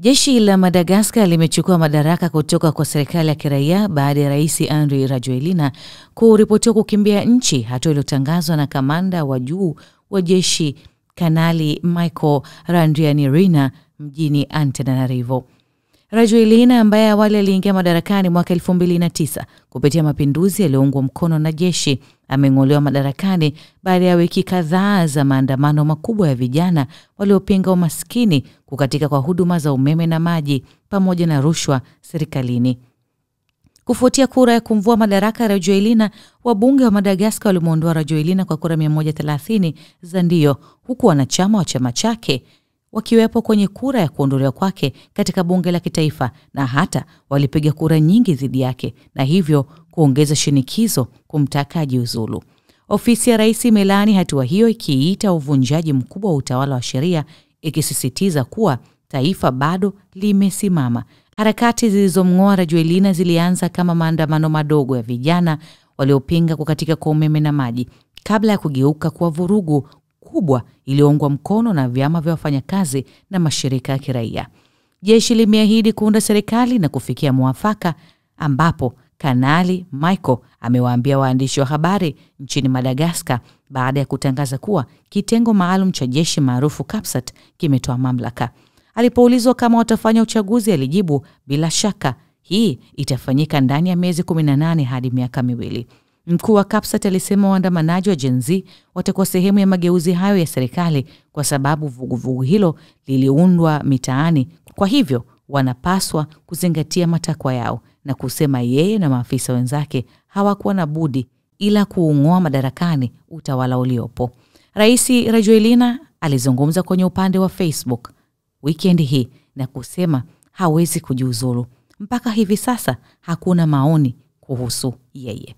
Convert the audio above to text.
Jeshi la Madagascar limechukua madaraka kutoka kwa serikali ya kiraia baada ya Rais Andry Rajoelina kuripotiwa kukimbia nchi, hatua iliyotangazwa na kamanda wa juu wa jeshi Kanali Michael Randrianirina mjini Antananarivo. Rajoelina ambaye awali aliingia madarakani mwaka 2009 kupitia mapinduzi yaliyoungwa mkono na jeshi ameng'olewa madarakani baada ya wiki kadhaa za maandamano makubwa ya vijana waliopinga umaskini, kukatika kwa huduma za umeme na maji pamoja na rushwa serikalini. Kufuatia kura ya kumvua madaraka Rajoelina, wabunge wa Madagascar walimuondoa Rajoelina kwa kura 130 za ndio, huku wanachama wa chama chake wakiwepo kwenye kura ya kuondolewa kwake katika bunge la kitaifa, na hata walipiga kura nyingi dhidi yake na hivyo kuongeza shinikizo kumtaka ajiuzulu. Ofisi ya rais imelaani hatua hiyo, ikiita uvunjaji mkubwa wa utawala wa sheria, ikisisitiza kuwa taifa bado limesimama. Harakati zilizomng'oa Rajoelina zilianza kama maandamano madogo ya vijana waliopinga kukatika kwa umeme na maji, kabla ya kugeuka kuwa vurugu kubwa iliyoungwa mkono na vyama vya wafanyakazi na mashirika ya kiraia. Jeshi limeahidi kuunda serikali na kufikia muafaka, ambapo Kanali Michael amewaambia waandishi wa habari nchini Madagascar baada ya kutangaza kuwa kitengo maalum cha jeshi maarufu Kapsat kimetoa mamlaka. Alipoulizwa kama watafanya uchaguzi, alijibu, bila shaka hii itafanyika ndani ya miezi 18 hadi miaka 2. Mkuu wa Kapsat alisema waandamanaji wa Gen Z watakuwa sehemu ya mageuzi hayo ya serikali kwa sababu vuguvugu hilo liliundwa mitaani, kwa hivyo wanapaswa kuzingatia matakwa yao, na kusema yeye na maafisa wenzake hawakuwa na budi ila kuung'oa madarakani utawala uliopo. Rais Rajoelina alizungumza kwenye upande wa Facebook weekend hii na kusema hawezi kujiuzulu. Mpaka hivi sasa hakuna maoni kuhusu yeye.